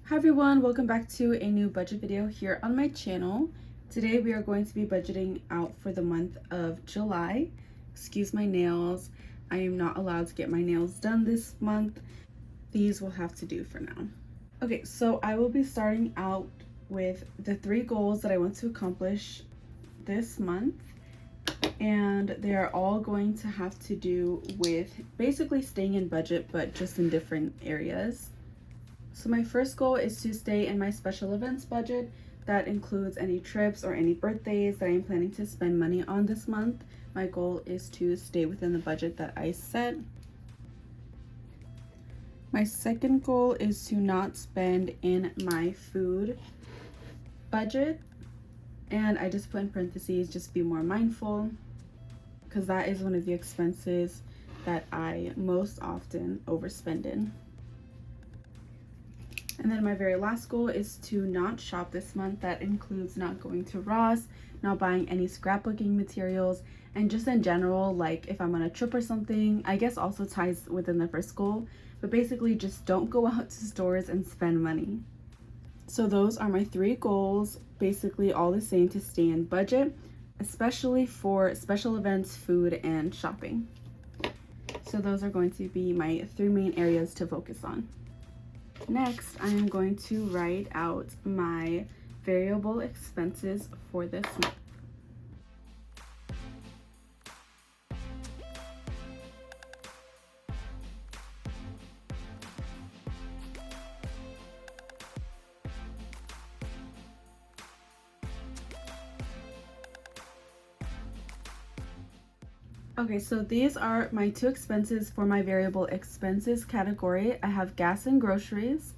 Hi everyone, welcome back to a new budget video here on my channel. Today we are going to be budgeting out for the month of July. Excuse my nails. I am not allowed to get my nails done this month. These will have to do for now. Okay, so I will be starting out with the 3 goals that I want to accomplish this month. And they are all going to have to do with basically staying in budget, but just in different areas. So my first goal is to stay in my special events budget. That includes any trips or any birthdays that I'm planning to spend money on this month. My goal is to stay within the budget that I set. My second goal is to not spend in my food budget. And I just put in parentheses, just be more mindful, because that is one of the expenses that I most often overspend in. And then my very last goal is to not shop this month. That includes not going to Ross, not buying any scrapbooking materials, and just in general, like if I'm on a trip or something, I guess also ties within the first goal, but basically just don't go out to stores and spend money. So those are my 3 goals, basically all the same to stay in budget, especially for special events, food, and shopping. So those are going to be my 3 main areas to focus on. Next, I am going to write out my variable expenses for this month. Okay, so these are my 2 expenses for my variable expenses category. I have gas and groceries,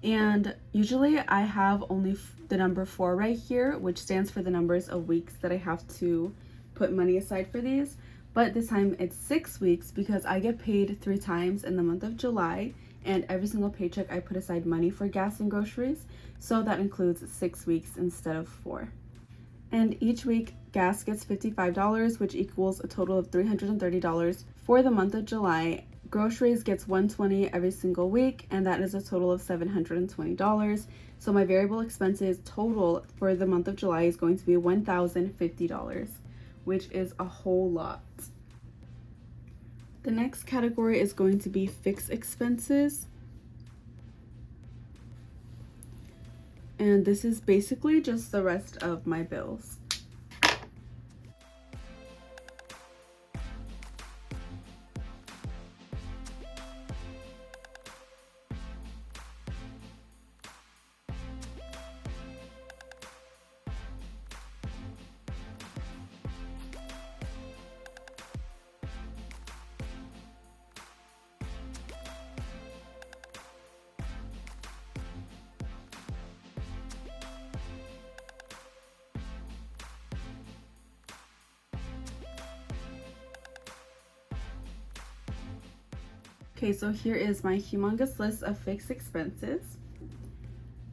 and usually I have only the number 4 right here, which stands for the numbers of weeks that I have to put money aside for these. But this time it's 6 weeks because I get paid 3 times in the month of July, and every single paycheck I put aside money for gas and groceries, so that includes 6 weeks instead of 4. And each week, gas gets $55, which equals a total of $330 for the month of July. Groceries gets $120 every single week, and that is a total of $720. So my variable expenses total for the month of July is going to be $1,050, which is a whole lot. The next category is going to be fixed expenses. And this is basically just the rest of my bills. Okay, so here is my humongous list of fixed expenses.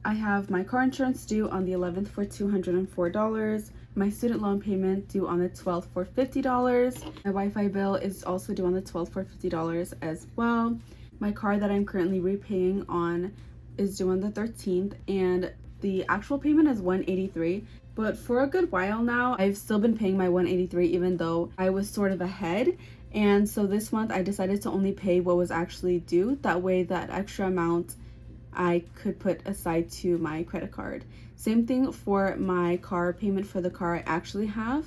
I have my car insurance due on the 11th for $204, my student loan payment due on the 12th for $50, my Wi-Fi bill is also due on the 12th for $50 as well. My car that I'm currently repaying on is due on the 13th, and the actual payment is $183. But for a good while now, I've still been paying my $183 even though I was sort of ahead. And so this month I decided to only pay what was actually due. That way that extra amount I could put aside to my credit card. Same thing for my car payment for the car I actually have.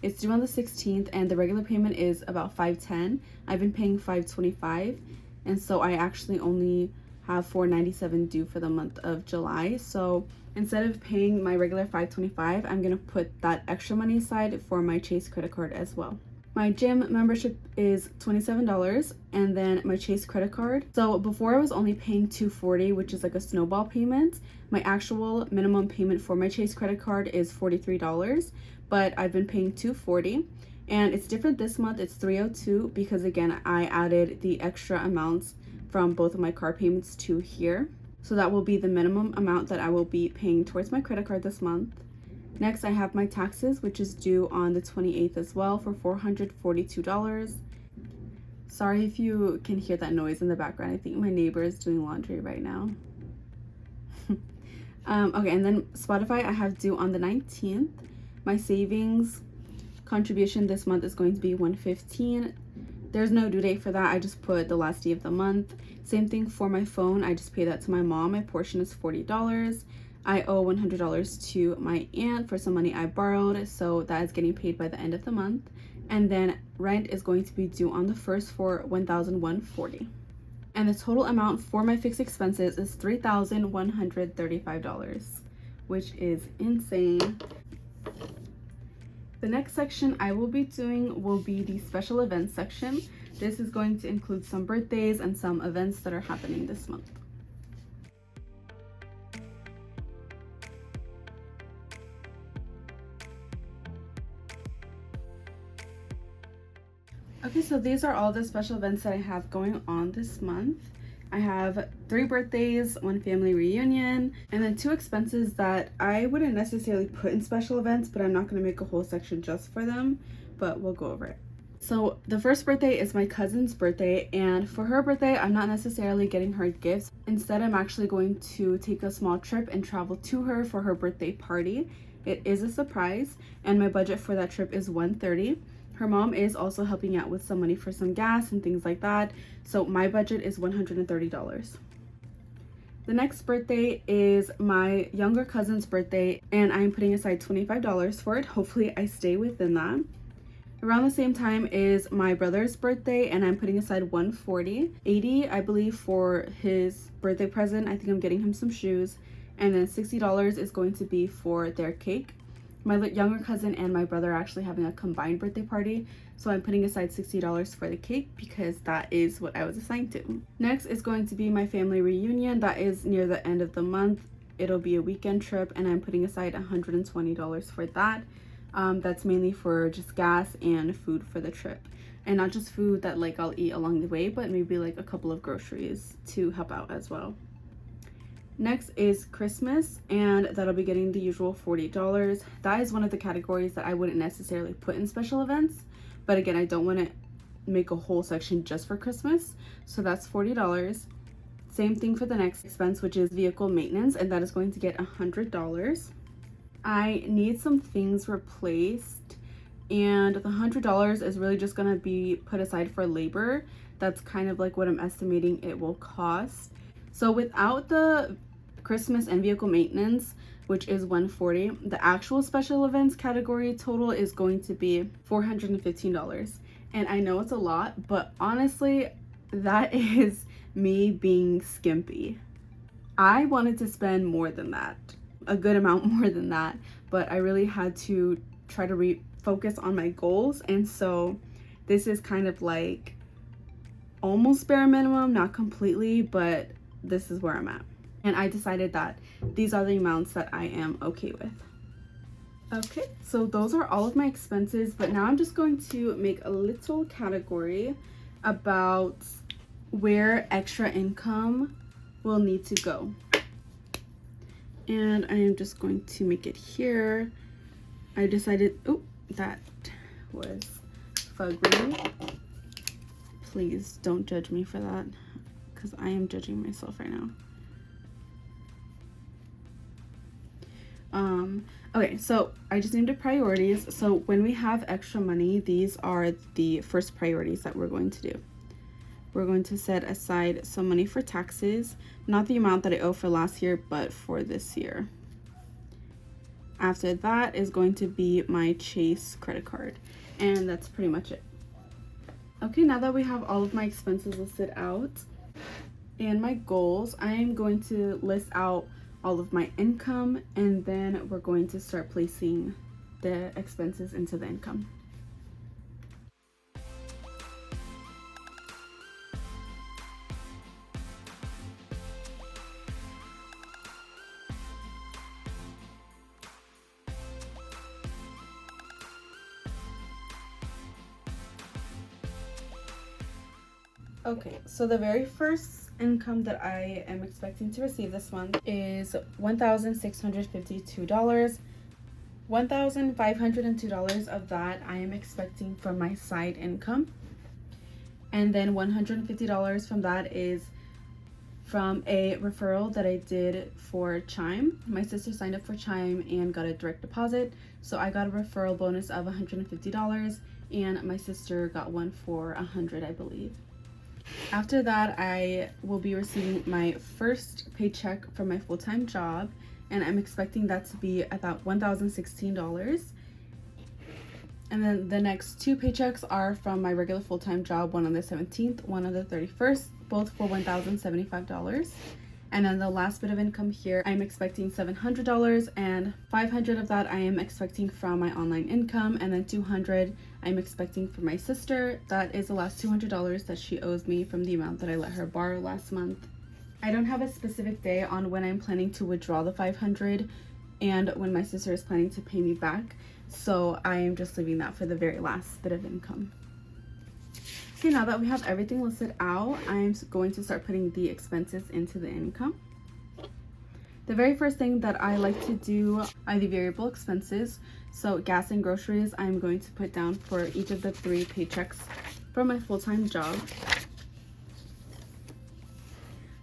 It's due on the 16th and the regular payment is about $510. I've been paying $525, and so I actually only have $497 due for the month of July. So instead of paying my regular $525, I'm gonna put that extra money aside for my Chase credit card as well. My gym membership is $27, and then my Chase credit card. So before I was only paying $240, which is like a snowball payment. My actual minimum payment for my Chase credit card is $43, but I've been paying $240. And it's different this month, it's $302 because again, I added the extra amounts from both of my car payments to here. So that will be the minimum amount that I will be paying towards my credit card this month. Next, I have my taxes, which is due on the 28th as well for $442. Sorry if you can hear that noise in the background. I think my neighbor is doing laundry right now. Okay, and then Spotify I have due on the 19th. My savings contribution this month is going to be $115. There's no due date for that. I just put the last day of the month. Same thing for my phone. I just pay that to my mom. My portion is $40. I owe $100 to my aunt for some money I borrowed, so that is getting paid by the end of the month. And then rent is going to be due on the 1st for $1,140. And the total amount for my fixed expenses is $3,135, which is insane. The next section I will be doing will be the special events section. This is going to include some birthdays and some events that are happening this month. Okay, so these are all the special events that I have going on this month. I have 3 birthdays, 1 family reunion, and then 2 expenses that I wouldn't necessarily put in special events, but I'm not going to make a whole section just for them, but we'll go over it. So the first birthday is my cousin's birthday, and for her birthday, I'm not necessarily getting her gifts. Instead, I'm actually going to take a small trip and travel to her for her birthday party. It is a surprise, and my budget for that trip is $130. Her mom is also helping out with some money for some gas and things like that. So my budget is $130. The next birthday is my younger cousin's birthday, and I'm putting aside $25 for it. Hopefully I stay within that. Around the same time is my brother's birthday, and I'm putting aside $140. $80, I believe, for his birthday present. I think I'm getting him some shoes. And then $60 is going to be for their cake. My younger cousin and my brother are actually having a combined birthday party, so I'm putting aside $60 for the cake because that is what I was assigned to. Next is going to be my family reunion. That is near the end of the month. It'll be a weekend trip, and I'm putting aside $120 for that. That's mainly for just gas and food for the trip, and not just food that like I'll eat along the way, but maybe like a couple of groceries to help out as well. Next is Christmas, and that'll be getting the usual $40. That is one of the categories that I wouldn't necessarily put in special events, but again, I don't want to make a whole section just for Christmas, so that's $40. Same thing for the next expense, which is vehicle maintenance, and that is going to get $100. I need some things replaced, and the $100 is really just going to be put aside for labor. That's kind of like what I'm estimating it will cost. So without the Christmas and vehicle maintenance, which is $140, the actual special events category total is going to be $415. And I know it's a lot, but honestly, that is me being skimpy. I wanted to spend more than that, a good amount more than that, but I really had to try to refocus on my goals. And so this is kind of like almost bare minimum, not completely, but this is where I'm at. And I decided that these are the amounts that I am okay with. Okay, so those are all of my expenses, but now I'm just going to make a little category about where extra income will need to go. And I am just going to make it here. I decided, oh, that was fugly. Please don't judge me for that, because I am judging myself right now. Okay, so I just named it priorities. So when we have extra money, these are the first priorities that we're going to do. We're going to set aside some money for taxes, not the amount that I owe for last year, but for this year. After that is going to be my Chase credit card, and that's pretty much it. Okay, now that we have all of my expenses listed out and my goals, I am going to list out all of my income, and then we're going to start placing the expenses into the income. Okay, so the very first income that I am expecting to receive this month is $1,652. $1,502 of that I am expecting from my side income. And then $150 from that is from a referral that I did for Chime. My sister signed up for Chime and got a direct deposit, so I got a referral bonus of $150, and my sister got one for $100, I believe. After that, I will be receiving my first paycheck from my full-time job, and I'm expecting that to be about $1,016. And then the next two paychecks are from my regular full-time job, one on the 17th, one on the 31st, both for $1,075. And then the last bit of income here, I'm expecting $700, and $500 of that I am expecting from my online income, and then $200 I'm expecting from my sister. That is the last $200 that she owes me from the amount that I let her borrow last month. I don't have a specific day on when I'm planning to withdraw the $500 and when my sister is planning to pay me back, so I am just leaving that for the very last bit of income. Okay, now that we have everything listed out, I'm going to start putting the expenses into the income. The very first thing that I like to do are the variable expenses. So gas and groceries, I'm going to put down for each of the 3 paychecks from my full-time job.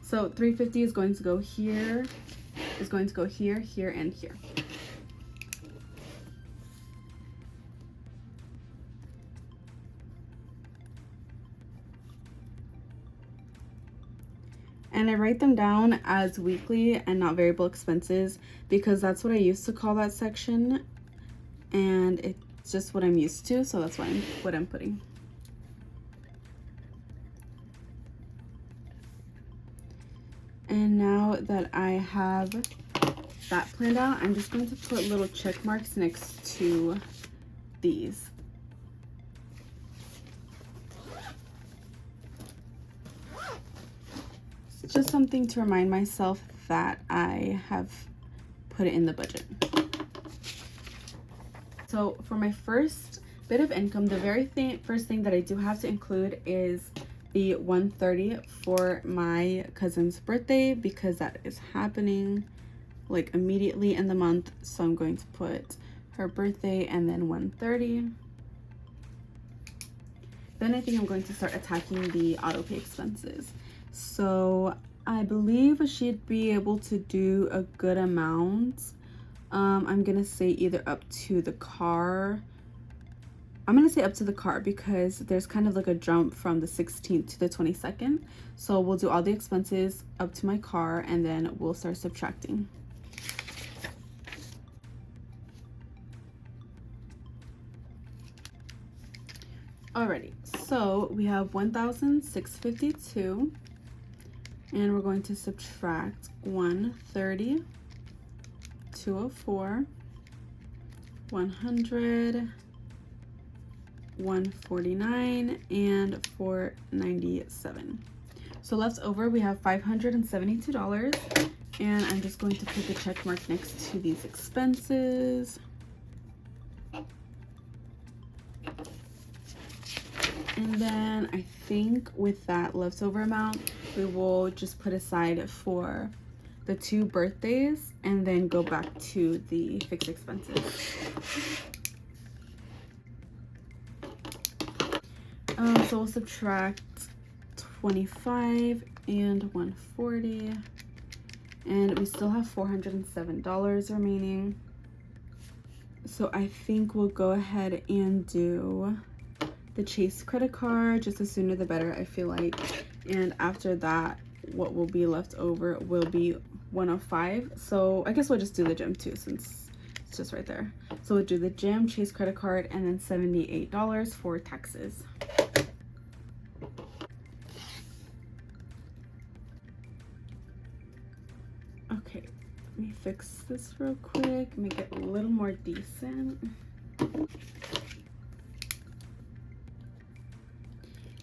So $350 is going to go here, here, and here. And I write them down as weekly and not variable expenses because that's what I used to call that section, and it's just what I'm used to, so that's what I'm putting. And now that I have that planned out, I'm just going to put little check marks next to these. It's just something to remind myself that I have put it in the budget. So for my first bit of income, the very first thing that I do have to include is the $130 for my cousin's birthday, because that is happening like immediately in the month. So I'm going to put her birthday and then $130. Then I think I'm going to start attacking the auto pay expenses. So I believe she'd be able to do a good amount. I'm gonna say either up to the car. I'm gonna say up to the car because there's kind of like a jump from the 16th to the 22nd. So we'll do all the expenses up to my car and then we'll start subtracting. Alrighty, so we have $1,652. And we're going to subtract 130, 204, 100, 149, and 497. So left over we have $572, and I'm just going to put the check mark next to these expenses. And then I think with that leftover amount, we will just put aside for the 2 birthdays and then go back to the fixed expenses. So we'll subtract 25 and 140, and we still have $407 remaining. So I think we'll go ahead and do the Chase credit card, just the sooner the better, I feel like. And after that, what will be left over will be 105. So I guess we'll just do the gym too, since it's just right there. So we'll do the gym, Chase credit card, and then $78 for taxes. Okay, let me fix this real quick, make it a little more decent.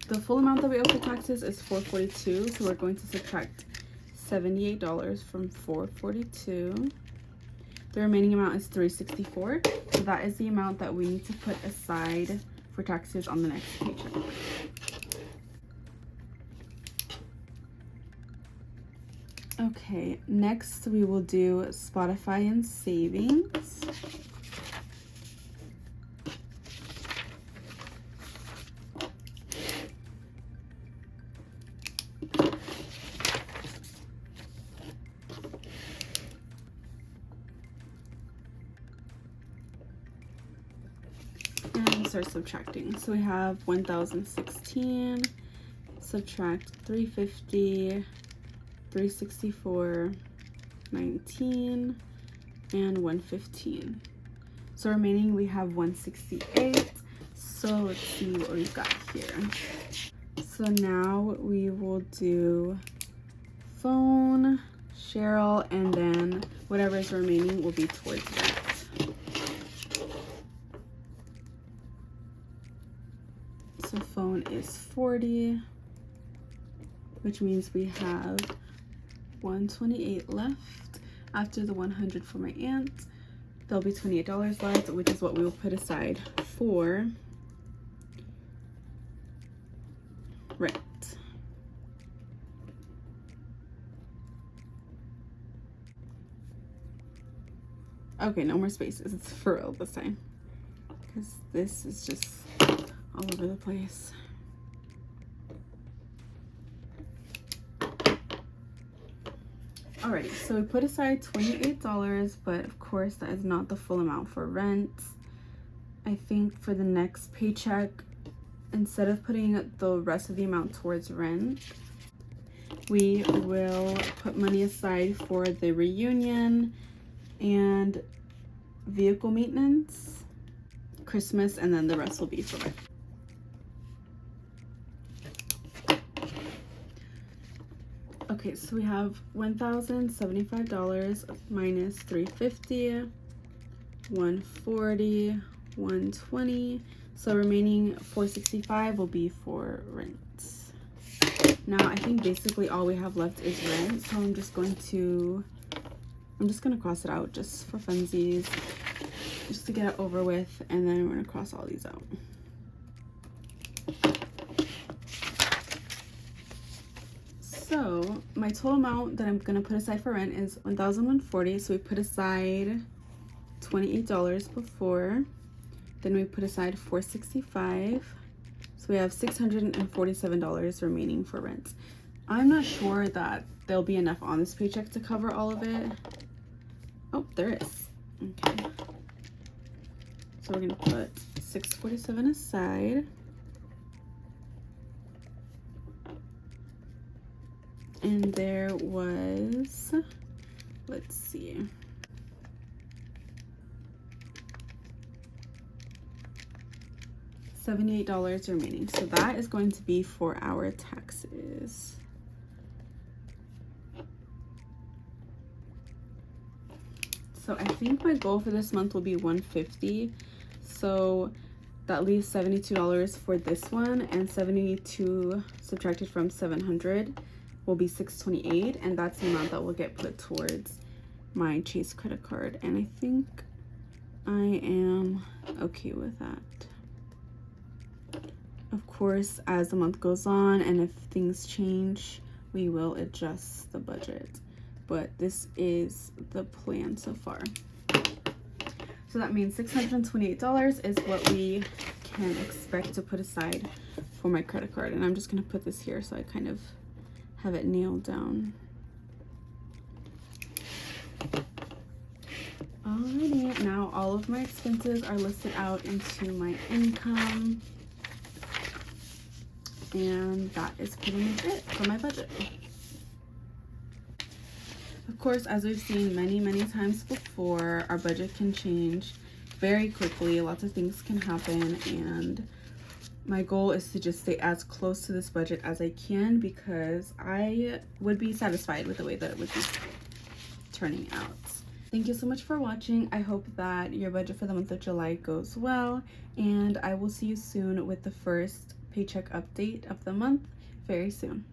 The full amount that we owe for taxes is $442, so we're going to subtract $78 from $442. The remaining amount is $364, so that is the amount that we need to put aside for taxes on the next paycheck. Okay, next we will do Spotify and savings. start subtracting. So we have 1,016, subtract 350, 364, 19, and 115. So remaining we have 168. So let's see what we've got here. So now we will do phone, Cheryl, and then whatever is remaining will be towards rent. So phone is 40, which means we have 128 left. After the 100 for my aunt, there'll be $28 left, which is what we will put aside for rent. Okay, no more spaces. It's for real this time, because this is just all over the place. Alrighty, so we put aside $28, but of course that is not the full amount for rent. I think for the next paycheck, instead of putting the rest of the amount towards rent, we will put money aside for the reunion and vehicle maintenance, Christmas, and then the rest will be for rent. Okay, so we have $1,075 minus $350, 140, 120. So remaining $465 will be for rent. Now I think basically all we have left is rent, so I'm just gonna cross it out just for funsies, just to get it over with, and then we're gonna cross all these out. So my total amount that I'm gonna put aside for rent is $1,140. So we put aside $28 before, then we put aside $465. So we have $647 remaining for rent. I'm not sure that there'll be enough on this paycheck to cover all of it. Oh, there is. Okay. So we're gonna put $647 aside. And there was, let's see, $78 remaining. So that is going to be for our taxes. So I think my goal for this month will be $150. So that leaves $72 for this one, and 72 subtracted from 700 will be $628, and that's the amount that will get put towards my Chase credit card, and I think I am okay with that. Of course, as the month goes on and if things change, we will adjust the budget, but this is the plan so far. So that means $628 is what we can expect to put aside for my credit card, and I'm just gonna put this here so I kind of have it nailed down. Alrighty, now all of my expenses are listed out into my income, and that is pretty much it for my budget. Of course, as we've seen many times before, our budget can change very quickly. Lots of things can happen, and my goal is to just stay as close to this budget as I can, because I would be satisfied with the way that it would be turning out. Thank you so much for watching. I hope that your budget for the month of July goes well, and I will see you soon with the first paycheck update of the month very soon.